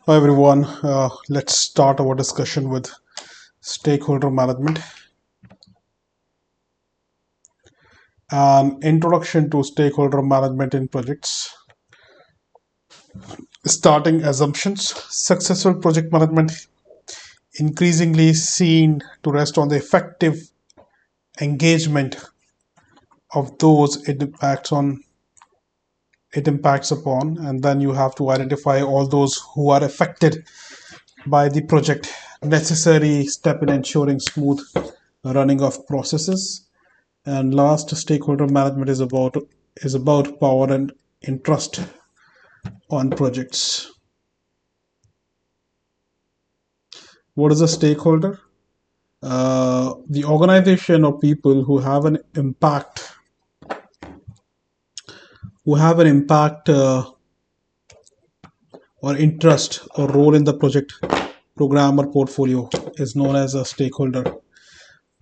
Hi everyone, let's start our discussion with stakeholder management. An introduction to stakeholder management in projects. Starting assumptions. Successful project management increasingly seen to rest on the effective engagement of those it impacts upon, and then you have to identify all those who are affected by the project. Necessary step in ensuring smooth running of processes. And last, stakeholder management is about power and interest on projects. What is a stakeholder? The organization or people who have an impact or interest or role in the project program or portfolio is known as a stakeholder.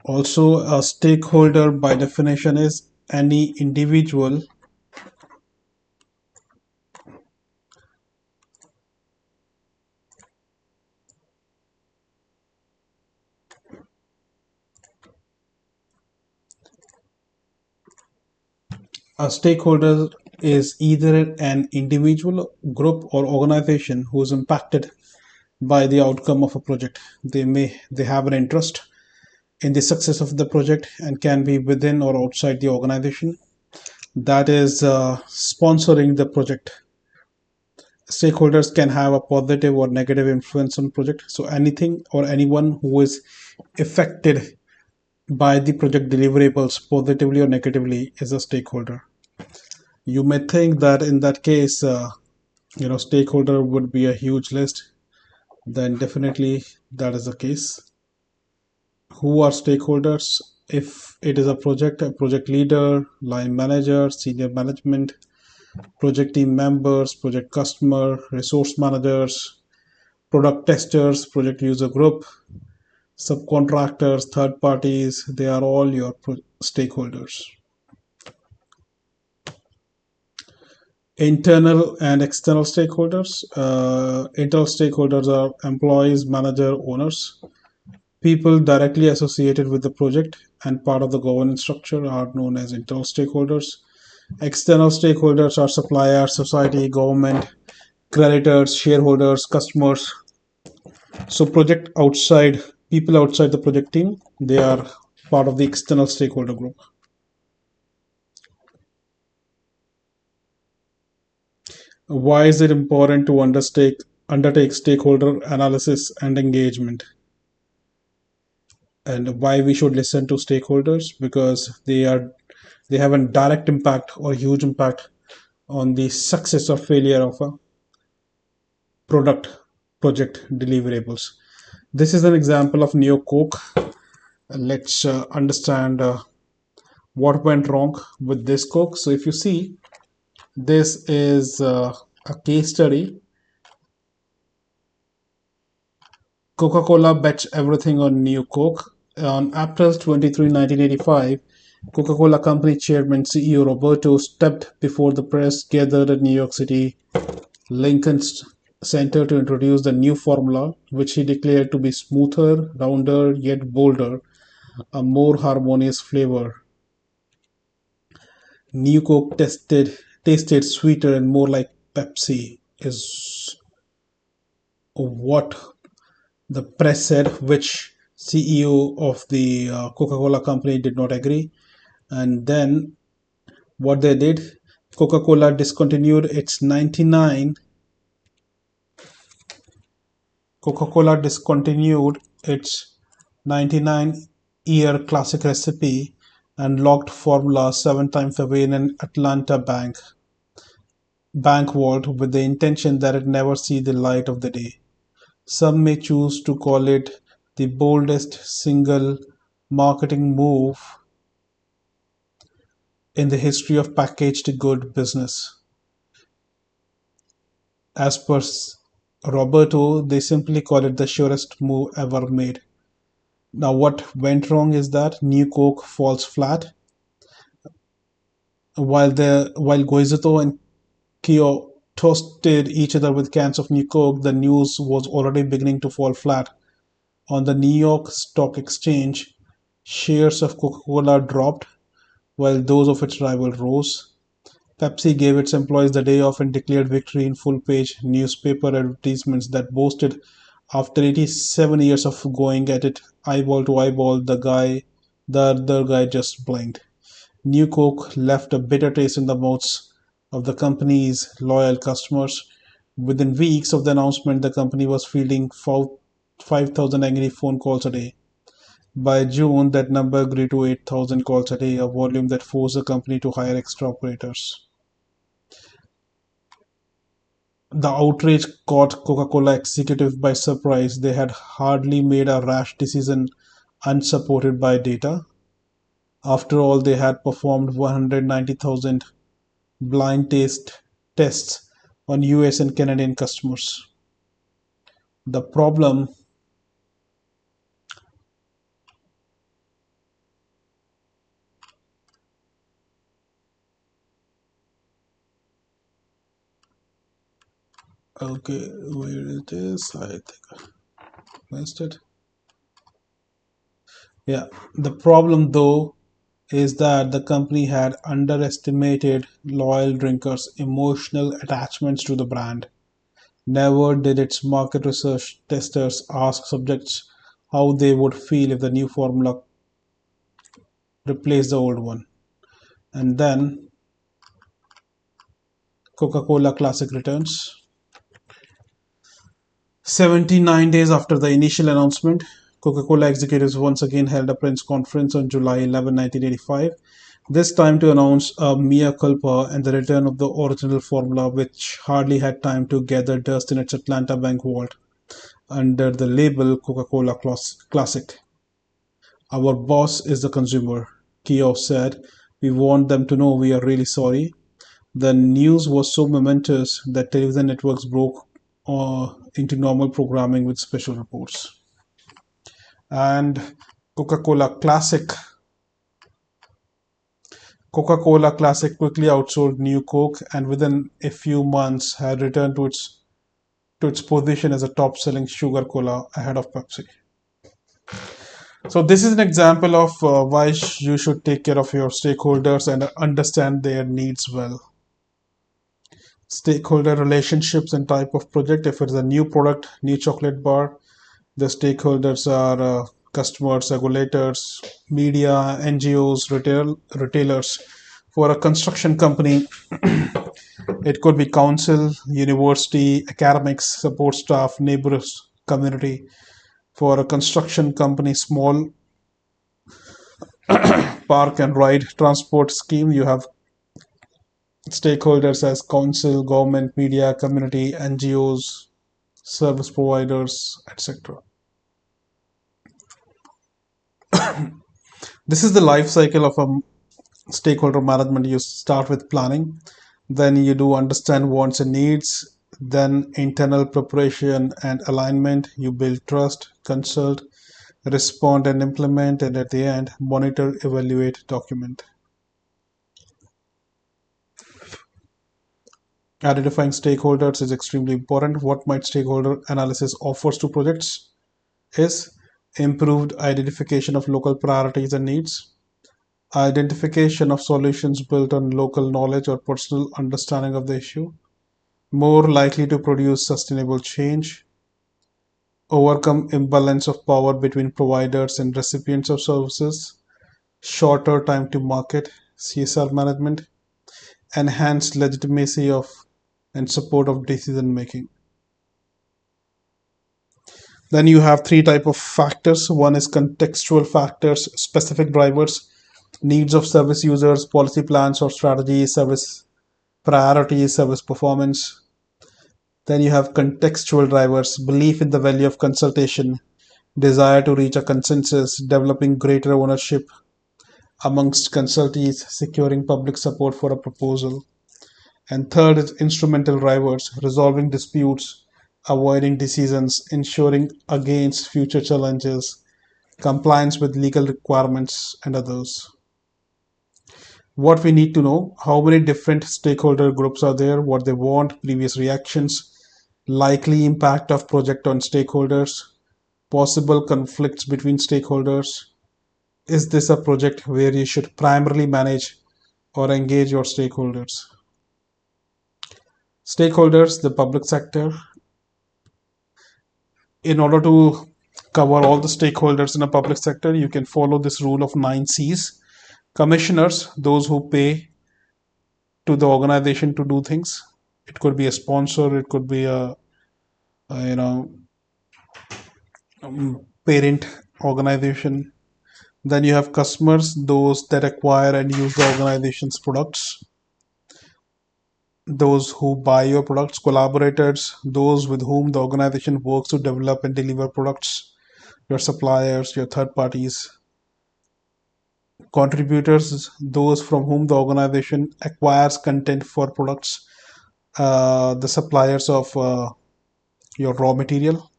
Also, a stakeholder by definition is any individual. A stakeholder is either an individual, group, or organization who is impacted by the outcome of a project. They have an interest in the success of the project and can be within or outside the organization that is sponsoring the project. Stakeholders can have a positive or negative influence on project. So anything or anyone who is affected by the project deliverables positively or negatively is a stakeholder. You may think that in that case, stakeholder would be a huge list. Then definitely that is the case. Who are stakeholders? If it is a project leader, line manager, senior management, project team members, project customer, resource managers, product testers, project user group, subcontractors, third parties, they are all your stakeholders. Internal and external stakeholders. Internal stakeholders are employees, manager, owners. People directly associated with the project and part of the governance structure are known as internal stakeholders. External stakeholders are suppliers, society, government, creditors, shareholders, customers. So people outside the project team, they are part of the external stakeholder group. Why is it important to undertake stakeholder analysis and engagement? And why we should listen to stakeholders? Because they have a direct impact or huge impact on the success or failure of a product project deliverables. This is an example of Neo Coke. Let's understand what went wrong with this Coke. So if you see, this is a case study. Coca-Cola bets everything on New Coke. On April 23, 1985, Coca-Cola Company Chairman CEO Roberto stepped before the press gathered at New York City Lincoln Center to introduce the new formula, which he declared to be smoother, rounder, yet bolder, a more harmonious flavor. New Coke tasted sweeter and more like Pepsi, is what the press said, which CEO of the Coca-Cola company did not agree. And then what they did, Coca-Cola discontinued its 99 Coca-Cola discontinued its 99-year classic recipe and locked formula 7 times away in an Atlanta bank vault with the intention that it never see the light of the day. Some may choose to call it the boldest single marketing move in the history of packaged good business. As per Roberto, they simply call it the surest move ever made. Now, what went wrong is that New Coke falls flat, while Goizuto and Kyo toasted each other with cans of New Coke, the news was already beginning to fall flat. On the New York Stock Exchange, shares of Coca Cola dropped while those of its rival rose. Pepsi gave its employees the day off and declared victory in full page newspaper advertisements that boasted, after 87 years of going at it eyeball to eyeball, the other guy just blinked. New Coke left a bitter taste in the mouths of the company's loyal customers. Within weeks of the announcement, the company was fielding 5,000 angry phone calls a day. By June, that number grew to 8,000 calls a day, a volume that forced the company to hire extra operators. The outrage caught Coca-Cola executives by surprise. They had hardly made a rash decision unsupported by data. After all, they had performed 190,000 blind taste tests on US and Canadian customers. The problem, okay, where it is, I think I missed it. Yeah, the problem though is that the company had underestimated loyal drinkers' emotional attachments to the brand. Never did its market research testers ask subjects how they would feel if the new formula replaced the old one. And then Coca Cola Classic returns. 79 days after the initial announcement, Coca Cola executives once again held a press conference on July 11, 1985, this time to announce a mea culpa and the return of the original formula, which hardly had time to gather dust in its Atlanta bank vault under the label Coca Cola Classic. Our boss is the consumer, Keogh said. We want them to know we are really sorry. The news was so momentous that television networks broke into normal programming with special reports. And Coca-Cola Classic Coca-Cola Classic quickly outsold New Coke and within a few months had returned to its position as a top-selling sugar cola ahead of Pepsi. So this is an example of why you should take care of your stakeholders and understand their needs well. Stakeholder relationships and type of project. If it's a new product, new chocolate bar, the stakeholders are customers, regulators, media, NGOs, retailers. For a construction company, it could be council, university, academics, support staff, neighbors, community. For a construction company, small park and ride transport scheme, you have stakeholders as council, government, media, community, NGOs, service providers, etc. This is the life cycle of a stakeholder management. You start with planning, then you do understand wants and needs, then internal preparation and alignment. You build trust, consult, respond and implement, and at the end, monitor, evaluate, document. Identifying stakeholders is extremely important. What might stakeholder analysis offers to projects is improved identification of local priorities and needs, identification of solutions built on local knowledge or personal understanding of the issue, more likely to produce sustainable change, overcome imbalance of power between providers and recipients of services, shorter time to market, CSR management, enhanced legitimacy of and support of decision making. Then you have three type of factors. One is contextual factors, specific drivers, needs of service users, policy plans or strategies, service priorities, service performance. Then you have contextual drivers, belief in the value of consultation, desire to reach a consensus, developing greater ownership amongst consultees, securing public support for a proposal. And third is instrumental drivers, resolving disputes, avoiding decisions, ensuring against future challenges, compliance with legal requirements, and others. What we need to know: how many different stakeholder groups are there, what they want, previous reactions, likely impact of project on stakeholders, possible conflicts between stakeholders. Is this a project where you should primarily manage or engage your stakeholders? Stakeholders, the public sector. In order to cover all the stakeholders in a public sector, you can follow this rule of 9 C's. Commissioners, those who pay to the organization to do things. It could be a sponsor, it could be a parent organization. Then you have customers, those that acquire and use the organization's products, those who buy your products. Collaborators, those with whom the organization works to develop and deliver products, your suppliers, your third parties. Contributors, those from whom the organization acquires content for products, the suppliers of your raw material.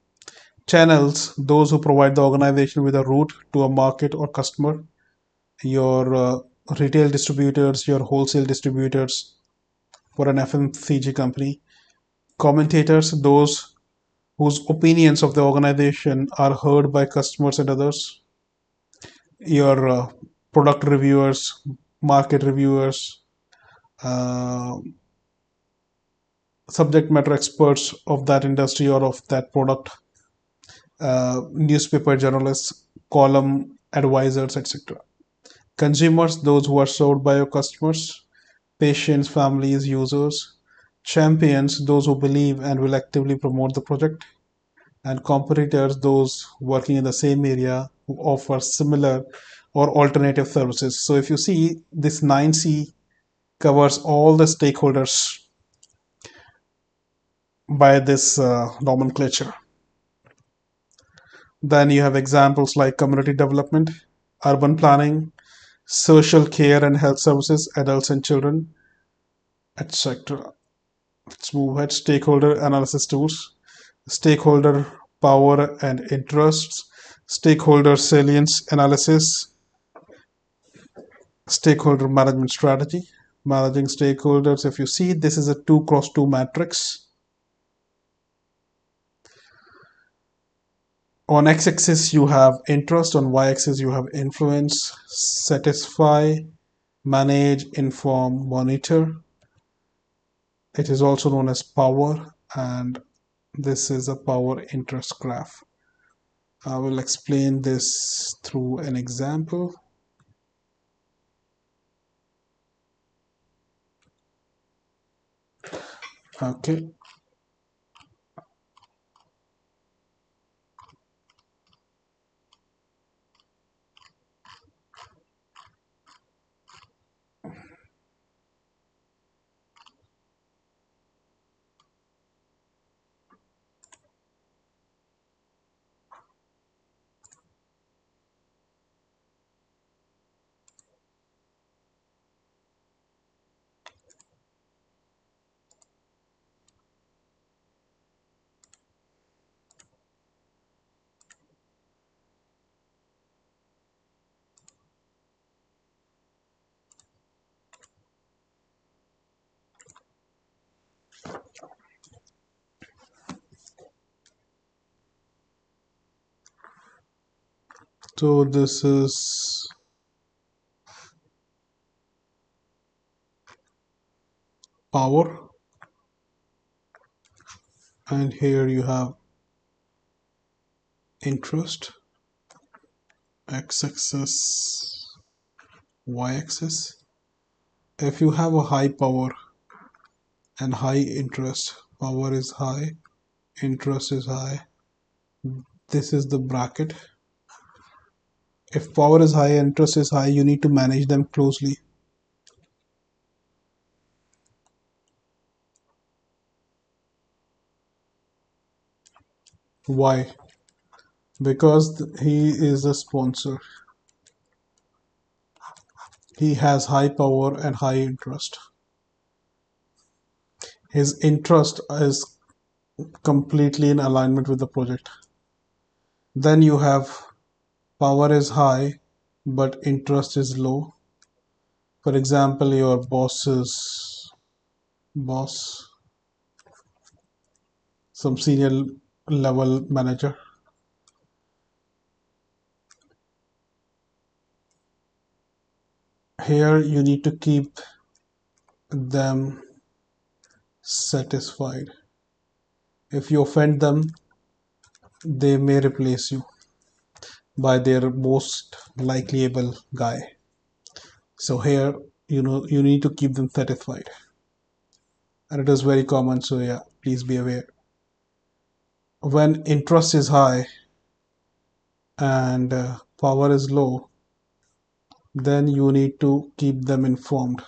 Channels, those who provide the organization with a route to a market or customer, your retail distributors, your wholesale distributors for an FMCG company. Commentators, those whose opinions of the organization are heard by customers and others. Your product reviewers, market reviewers, uh, subject matter experts of that industry or of that product, newspaper journalists, column advisors, etc. Consumers, those who are served by your customers. Patients, families, users. Champions, those who believe and will actively promote the project. And competitors, those working in the same area who offer similar or alternative services. So if you see, this 9C covers all the stakeholders by this nomenclature. Then you have examples like community development, urban planning, social care and health services, adults and children, etc. Let's move ahead. Stakeholder analysis tools, stakeholder power and interests, stakeholder salience analysis, stakeholder management strategy, managing stakeholders. If you see, this is a 2x2 matrix. On x-axis you have interest, on y-axis you have influence. Satisfy, manage, inform, monitor. It is also known as power, and this is a power interest graph. I will explain this through an example. Okay. So this is power, and here you have interest, x-axis, y-axis. If you have a high power and high interest, power is high, interest is high, this is the bracket. If power is high, interest is high, you need to manage them closely. Why? Because he is a sponsor. He has high power and high interest. His interest is completely in alignment with the project. Then you have power is high but interest is low. For example, your boss's boss, some senior level manager. Here you need to keep them satisfied. If you offend them, they may replace you by their most likable guy. So here, you need to keep them satisfied, and it is very common. So yeah, please be aware. When interest is high and power is low, then you need to keep them informed.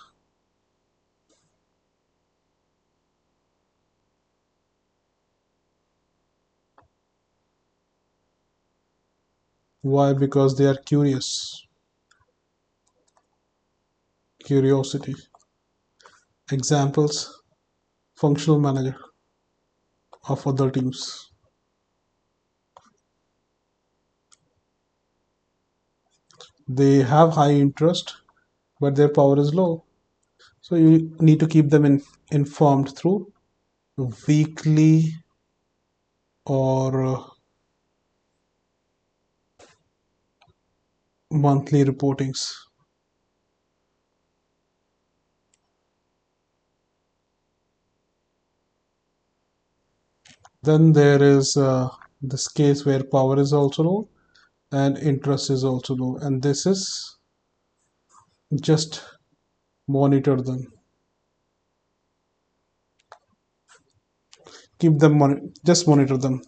Why? Because they are curious. Curiosity. Examples: functional manager of other teams. They have high interest, but their power is low. So you need to keep them informed through weekly or monthly reportings. Then there is this case where power is also low and interest is also low, and this is just monitor them. Keep them just monitor them.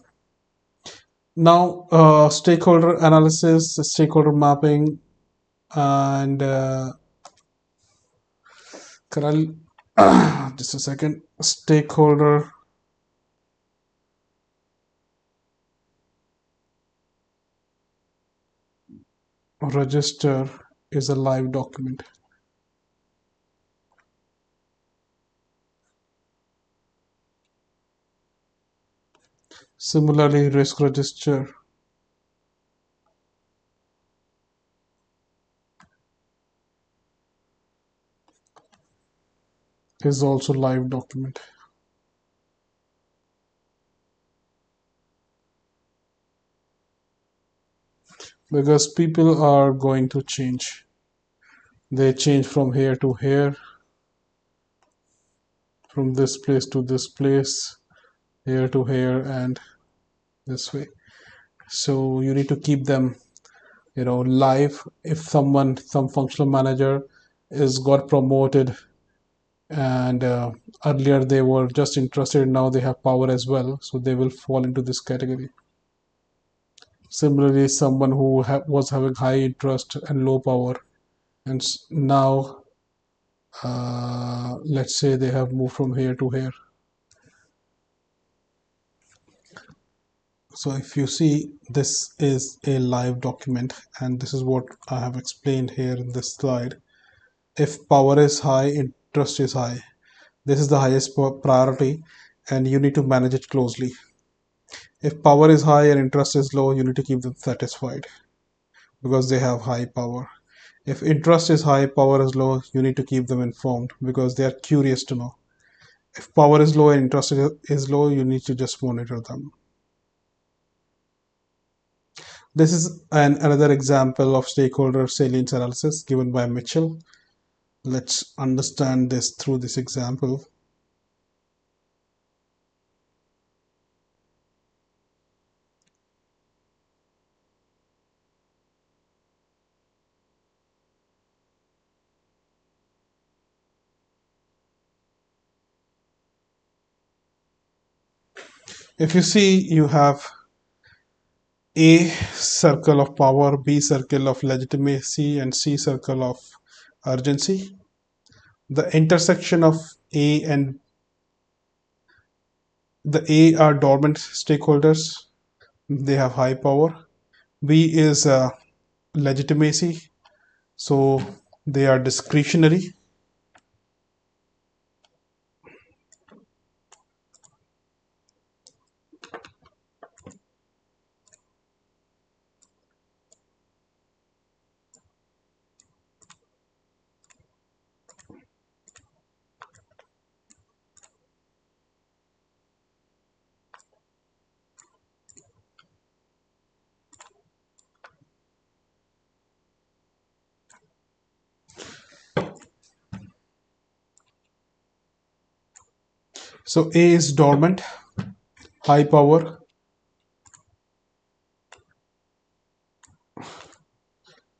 Now, stakeholder analysis, stakeholder mapping, and Karal, just a second. Stakeholder register is a live document. Similarly, risk register is also live document, because people are going to change. They change from here to here, from this place to this place, here to here, and this way. So you need to keep them, live. If some functional manager is got promoted, and earlier they were just interested, now they have power as well, so they will fall into this category. Similarly, someone who was having high interest and low power, and now let's say they have moved from here to here. So if you see, this is a live document, and this is what I have explained here in this slide. If power is high, interest is high. This is the highest priority, and you need to manage it closely. If power is high and interest is low, you need to keep them satisfied because they have high power. If interest is high, power is low, you need to keep them informed because they are curious to know. If power is low and interest is low, you need to just monitor them. This is another example of stakeholder salience analysis given by Mitchell. Let's understand this through this example. If you see, you have A circle of power, B circle of legitimacy, and C circle of urgency. The intersection of A and the A are dormant stakeholders, they have high power. B is legitimacy, so they are discretionary. So A is dormant, high power.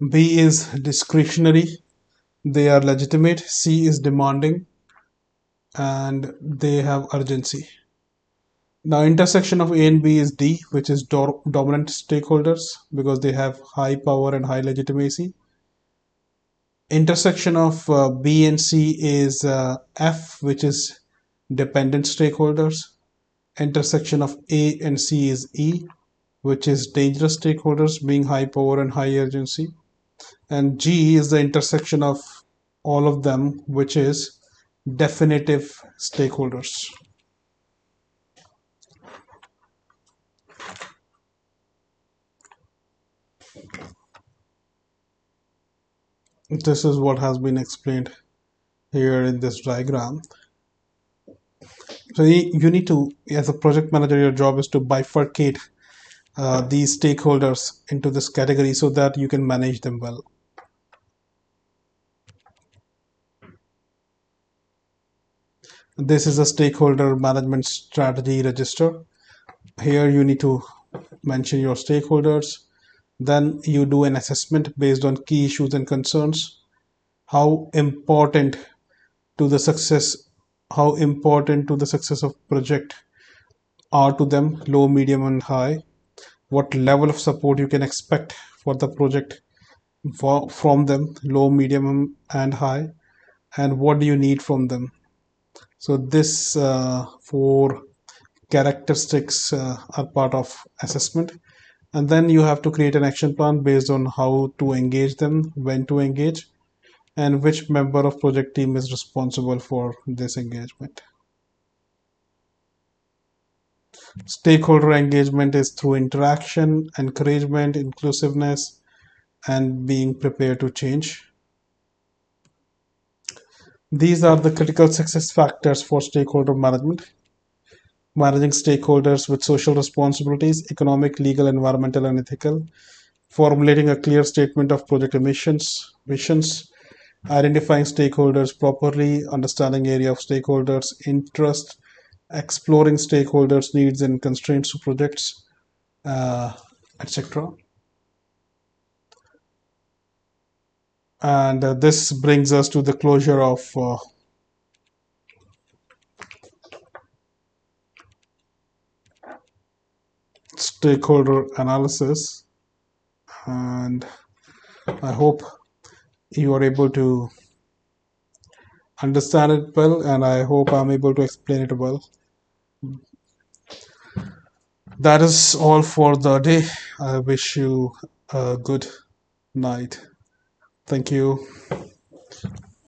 B is discretionary, they are legitimate. C is demanding and they have urgency. Now, intersection of A and B is D, which is dominant stakeholders because they have high power and high legitimacy. Intersection of B and C is F, which is dependent stakeholders. Intersection of A and C is E, which is dangerous stakeholders, being high power and high urgency. And G is the intersection of all of them, which is definitive stakeholders. This is what has been explained here in this diagram. So you need to, as a project manager, your job is to bifurcate these stakeholders into this category so that you can manage them well. This is a stakeholder management strategy register. Here you need to mention your stakeholders. Then you do an assessment based on key issues and concerns. How important to the success, how important to the success of project are to them, low, medium, and high. What level of support you can expect for the project from them, low, medium, and high, and what do you need from them. So this four characteristics are part of assessment, and then you have to create an action plan based on how to engage them, when to engage, and which member of project team is responsible for this engagement. Stakeholder engagement is through interaction, encouragement, inclusiveness, and being prepared to change. These are the critical success factors for stakeholder management. Managing stakeholders with social responsibilities, economic, legal, environmental, and ethical. Formulating a clear statement of project emissions, visions. Identifying stakeholders properly, understanding area of stakeholders' interest, exploring stakeholders' needs and constraints to projects, etc. And this brings us to the closure of stakeholder analysis. And I hope you are able to understand it well, and I hope I'm able to explain it well. That is all for the day. I wish you a good night. Thank you.